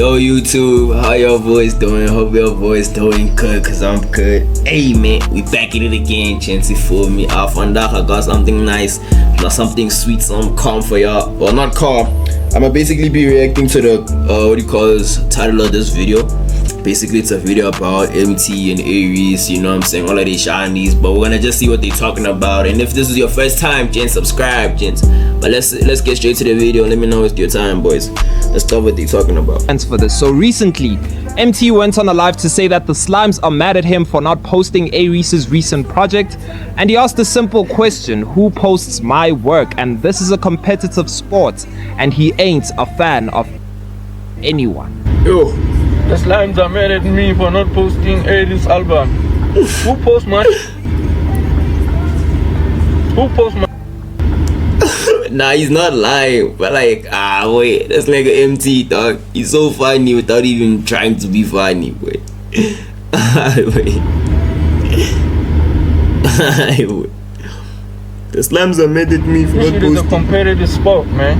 Yo YouTube, how your boys doing? Hope your boys doing good, cause I'm good. Hey man, we back at it again, Chancy for me. Vandaag I got something nice, not something sweet, some calm for y'all. Well, not calm. I'ma basically be reacting to the title of this video. Basically it's a video about Emtee and A-REECE, you know what I'm saying, all of these shinies, but we're gonna just see what they're talking about. And if this is your first time, gents, subscribe, gents. But let's get straight to the video. Let me know it's your time, boys. Let's start what they're talking about. Thanks for this. So recently, Emtee went on a live to say that the slimes are mad at him for not posting A-REECE's recent project, and he asked a simple question: who posts my work? And this is a competitive sport, and he ain't a fan of anyone. Yo, the slimes are mad at me for not posting A-REECE album. Who posts my? Who posts my? Nah, he's not lying, but like, wait, that's like an Emtee, dog. He's so funny without even trying to be funny, wait. Wait. Wait. The slams are mad at me for This not shit is a posting. competitive sport, man.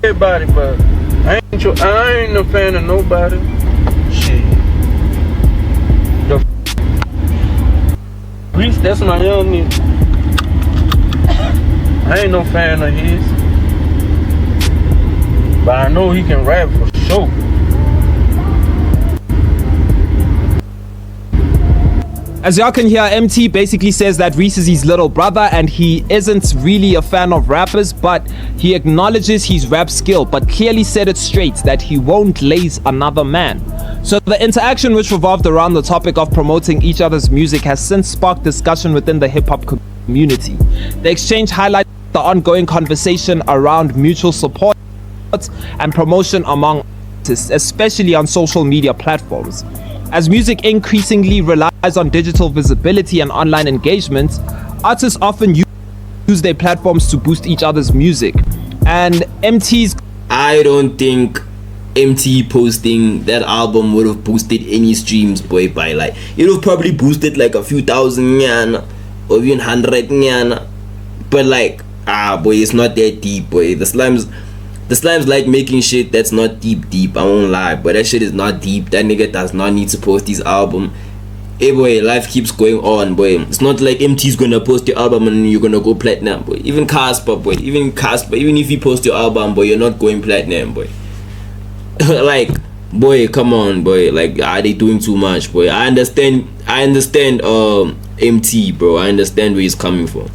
Everybody, but I ain't a fan of nobody. Shit. The Reese, that's my young nigga. I ain't no fan of his, but I know he can rap for sure. As y'all can hear, Emtee basically says that Reese is his little brother and he isn't really a fan of rappers, but he acknowledges his rap skill, but clearly said it straight that he won't laze another man. So the interaction, which revolved around the topic of promoting each other's music, has since sparked discussion within the hip-hop community. The exchange highlights the ongoing conversation around mutual support and promotion among artists, especially on social media platforms. As music increasingly relies on digital visibility and online engagement, artists often use their platforms to boost each other's music. And Emtee's... I don't think Emtee posting that album would have boosted any streams, boy, by like, it would have probably boosted like a few thousand nyan or even 100 nyan, but like, boy, it's not that deep, boy. The slimes like making shit that's not deep, I won't lie, but that shit is not deep. That nigga does not need to post his album. Hey boy, life keeps going on, boy. It's not like Emtee's gonna post your album and you're gonna go platinum, boy. Even Casper, even if you post your album, boy, you're not going platinum, boy. Like, boy, come on, boy. Like, are they doing too much, boy? I understand Emtee, bro. I understand where he's coming from.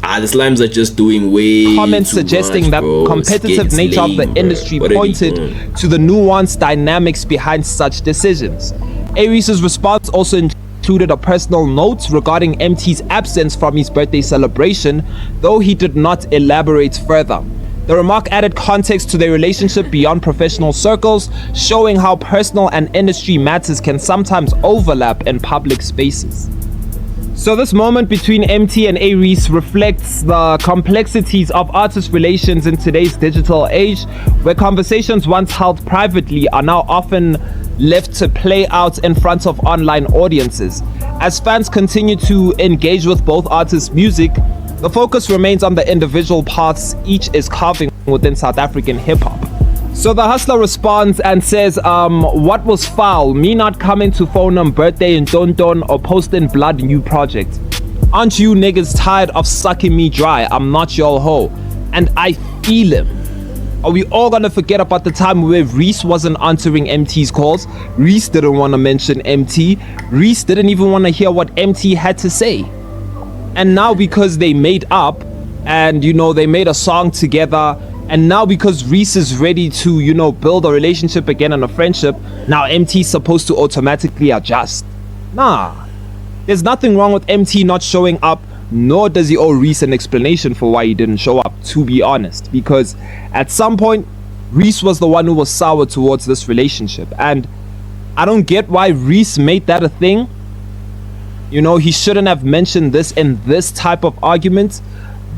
The slimes are just doing way comments too suggesting much, that bro. competitive nature of the industry pointed to the nuanced dynamics behind such decisions. A-REECE's response also included a personal note regarding Emtee's absence from his birthday celebration, though he did not elaborate further. The remark added context to their relationship beyond professional circles, showing how personal and industry matters can sometimes overlap in public spaces. So this moment between Emtee and A-REECE reflects the complexities of artist relations in today's digital age, where conversations once held privately are now often left to play out in front of online audiences. As fans continue to engage with both artists' music, the focus remains on the individual paths each is carving within South African hip-hop. So the hustler responds and says, what was foul? Me not coming to phone on birthday in Tonton or posting blood new project. Aren't you niggas tired of sucking me dry? I'm not your hoe. And I feel him. Are we all gonna forget about the time where Reese wasn't answering Emtee's calls? Reese didn't want to mention Emtee. Reese didn't even want to hear what Emtee had to say. And now because they made up and, you know, they made a song together, and now because Reese is ready to, you know, build a relationship again and a friendship, now Emtee's supposed to automatically adjust. Nah. There's nothing wrong with Emtee not showing up, nor does he owe Reese an explanation for why he didn't show up, to be honest. Because at some point, Reese was the one who was sour towards this relationship. And I don't get why Reese made that a thing. You know, he shouldn't have mentioned this in this type of argument.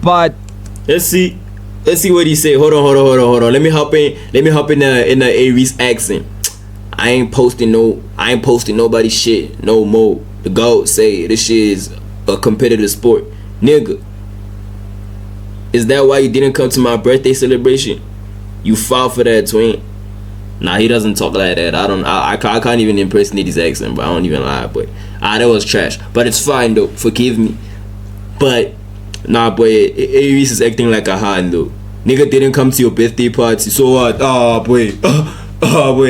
But let's see what he say. Hold on. Let me hop in a A-REECE accent. I ain't posting nobody's shit no more. The GOAT say this shit is a competitive sport. Nigga, is that why you didn't come to my birthday celebration? You fall for that, twin. Nah, he doesn't talk like that. I can't even impersonate his accent, but I don't even lie, boy. That was trash. But it's fine though. Forgive me. But nah, boy, A-REECE is acting like a hand though. Nigga didn't come to your birthday party. So what? Boy,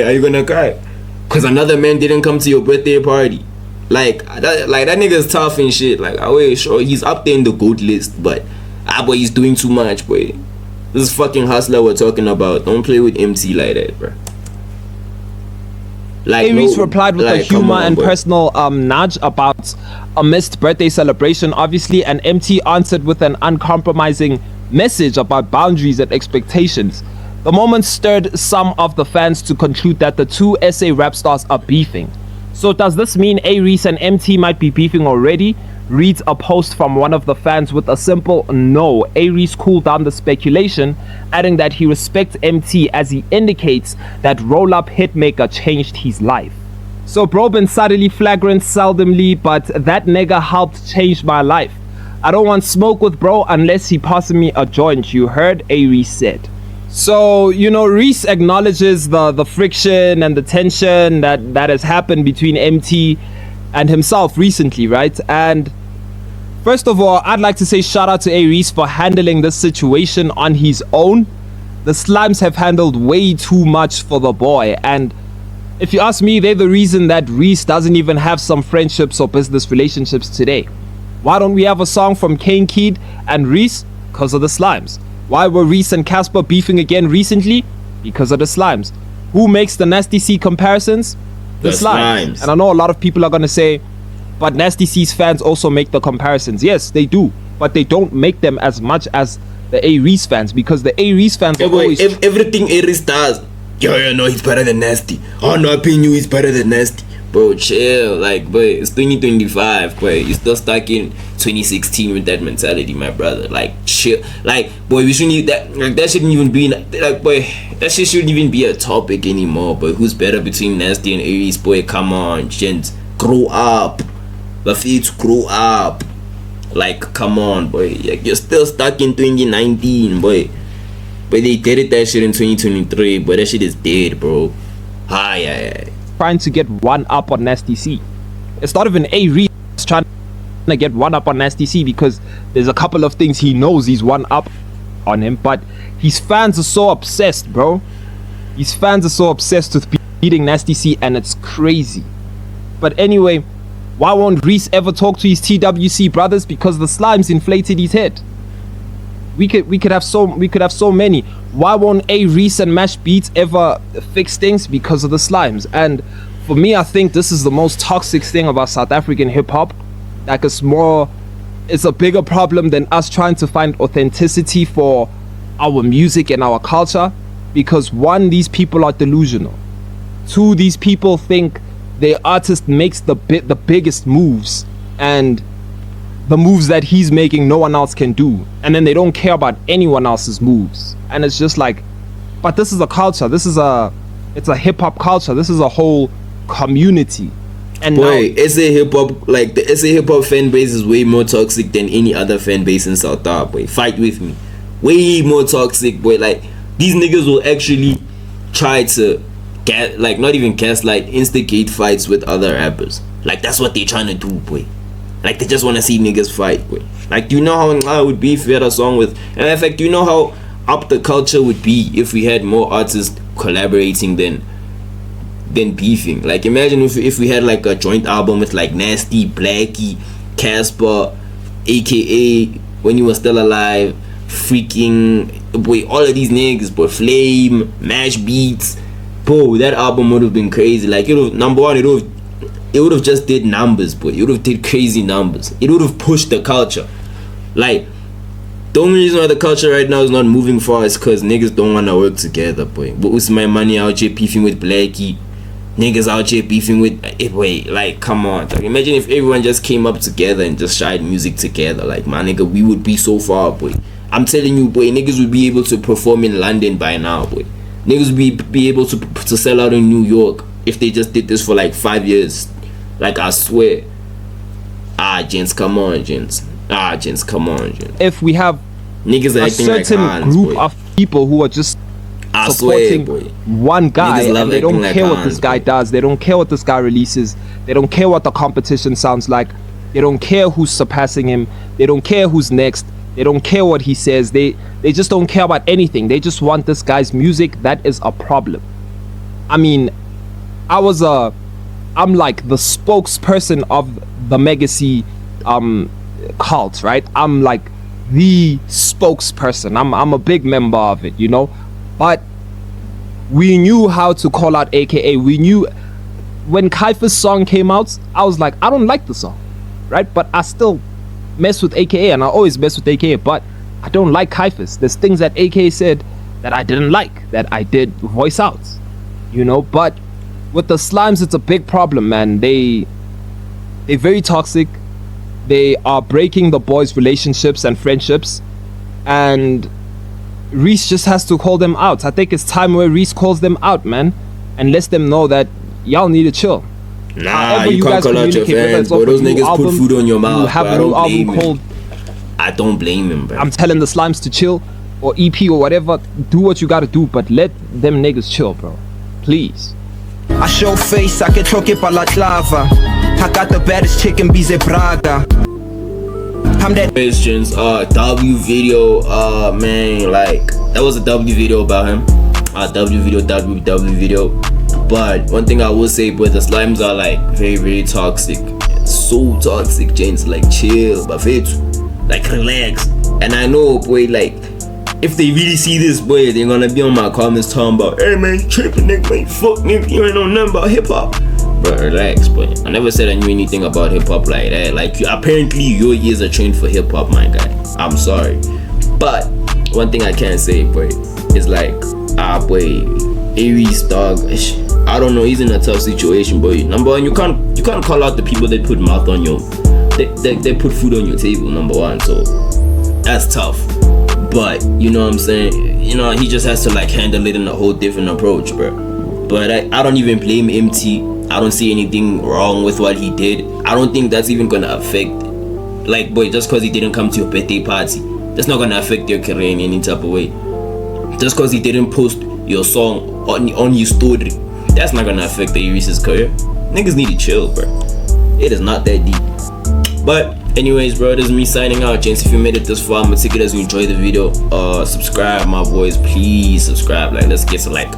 are you gonna cry? Cause another man didn't come to your birthday party. Like that nigga's tough and shit. Like, sure, he's up there in the GOAT list, but boy, he's doing too much, boy. This is fucking hustler we're talking about. Don't play with Emtee like that, bro. Like, A-REECE replied with a humor and personal nudge about a missed birthday celebration, obviously, and Emtee answered with an uncompromising message about boundaries and expectations. The moment stirred some of the fans to conclude that the two SA rap stars are beefing. So does this mean A-REECE and Emtee might be beefing already? Reads a post from one of the fans with a simple no. A-REECE cooled down the speculation, adding that he respects Emtee as he indicates that roll-up hitmaker changed his life. So bro been suddenly flagrant seldomly, but that nigga helped change my life. I don't want smoke with bro unless he passes me a joint, you heard, A-REECE said. So, you know, Reese acknowledges the friction and the tension that has happened between Emtee and himself recently, right? And first of all, I'd like to say shout out to A-REECE for handling this situation on his own. The Slimes have handled way too much for the boy, and if you ask me, they're the reason that Reese doesn't even have some friendships or business relationships today. Why don't we have a song from Kane Kid and Reese? Because of the Slimes. Why were Reese and Casper beefing again recently? Because of the Slimes. Who makes the Nasty C comparisons? The Slimes. And I know a lot of people are going to say, but Nasty C's fans also make the comparisons. Yes, they do. But they don't make them as much as the A-REECE fans, because the A-REECE fans are always... Everything A-REECE does. No, he's better than Nasty. Oh, no, opinion, he's better than Nasty. Bro, chill. Like, boy, it's 2025, boy. You're still stuck in 2016 with that mentality, my brother. Like, chill. Like, boy, we shouldn't that shouldn't even be like, boy, that shit shouldn't even be a topic anymore. But who's better between Nasty and A-REECE? Boy, come on, gents, grow up. The feet grow up. Like, come on, boy. Like, you're still stuck in 2019, boy. But they did that shit in 2023, but that shit is dead, bro. Yeah. Trying to get one up on Nasty C. It's not even A-REECE trying to get one up on Nasty C, because there's a couple of things he knows he's one up on him, but his fans are so obsessed, bro. His fans are so obsessed with beating Nasty C, and it's crazy. But anyway, why won't Reese ever talk to his TWC brothers? Because the Slimes inflated his head. We could have so many. Why won't A-REECE and Mash Beats ever fix things? Because of the Slimes. And for me, I think this is the most toxic thing about South African hip-hop. Like, it's a bigger problem than us trying to find authenticity for our music and our culture. Because one, these people are delusional. Two, these people think their artist makes the biggest moves, and the moves that he's making no one else can do, and then they don't care about anyone else's moves. And it's just like, but this is a culture, it's a hip-hop culture, this is a whole community. And boy, SA hip-hop, like the SA hip-hop fan base is way more toxic than any other fan base in South Africa, boy. Fight with me. Way more toxic, boy. Like, these niggas will actually try to not even gaslight, instigate fights with other rappers. Like, that's what they're trying to do, boy. Like, they just want to see niggas fight, boy. Like, do you know how it would be if we had a song with... And in fact, do you know how up the culture would be if we had more artists collaborating than beefing? Like, imagine if we had, like, a joint album with, like, Nasty, Blackie, Casper, aka When You Were Still Alive, freaking... Boy, all of these niggas, boy. Flame, Mash Beats. Bro, that album would have been crazy. Like, number one, it would have just did numbers, boy. It would have did crazy numbers. It would have pushed the culture. Like, the only reason why the culture right now is not moving far is because niggas don't want to work together, boy. But what's my money out here beefing with Blackie? Niggas out here beefing with... Wait, like, come on. Like, imagine if everyone just came up together and just tried music together. Like, my nigga, we would be so far, boy. I'm telling you, boy, niggas would be able to perform in London by now, boy. Niggas would be able to sell out in New York if they just did this for like 5 years. Like, I swear. Gents, come on, gents. Gents, come on, gents. If we have niggas a certain like hands, group boy. of people who are just I supporting swear, boy. one guy, Niggas love and they don't acting like care what clowns, this guy bro. does. They don't care what this guy releases. They don't care what the competition sounds like. They don't care who's surpassing him. They don't care who's next. They don't care what he says. They just don't care about anything. They just want this guy's music. That is a problem. I mean, I'm like the spokesperson of the Legacy cult, right? I'm like the spokesperson. I'm a big member of it, you know. But we knew how to call out AKA. We knew when Kaifa's song came out, I was like, I don't like the song, right? But I still mess with AKA, and I always mess with AKA, but I don't like Kaifa's. There's things that AKA said that I didn't like, that I did voice out, you know. But with the Slimes, it's a big problem, man. They're very toxic. They are breaking the boys' relationships and friendships, and Reese just has to call them out. I think it's time where Reese calls them out, man, and lets them know that y'all need to chill. Nah, However you can't call out your communicate, whether fans, it's bro. off a Those new niggas put album, food on your mouth, you have bro. a I new don't album blame called him. I don't blame him, bro. I'm telling the Slimes to chill, or EP or whatever. Do what you gotta do, but let them niggas chill, bro. Please. I show face, I can troque pa la clava. I got the baddest chicken, Bize Braga. I'm that Questions, W video, man, like, that was a W video about him. W video. But one thing I will say, but the Slimes are like very, very toxic. So toxic, gents. Like, chill, but like, relax. And I know, boy, like, if they really see this, boy, they're gonna be on my comments talking about, hey man, you tripping, nigga, man, fuck nigga, you ain't know nothing about hip hop. Bro, relax, boy. I never said I knew anything about hip hop like that. Like, apparently your ears are trained for hip hop, my guy. I'm sorry, but one thing I can say, boy, is like, boy, A-REECE, dog. I don't know. He's in a tough situation, boy. Number one, you can't call out the people that put mouth on your, they put food on your table. Number one, so that's tough. But you know what I'm saying? You know, he just has to like handle it in a whole different approach, bro. But I don't even blame Emtee. I don't see anything wrong with what he did. I don't think that's even gonna affect, like, boy, just cause he didn't come to your birthday party, that's not gonna affect your career in any type of way. Just cause he didn't post your song on your story, that's not gonna affect the A-REECE's career. Niggas need to chill, bro. It is not that deep. But anyways, bro, this is me signing out, gents. If you made it this far, I'm gonna take it as you enjoyed the video. Subscribe, my boys, please subscribe. Like, let's get to like,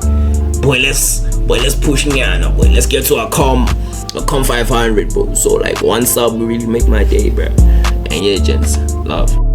let's push Nyana, boy. Let's get to a calm 500, bro. So like one sub will really make my day, bro. And yeah, gents, love.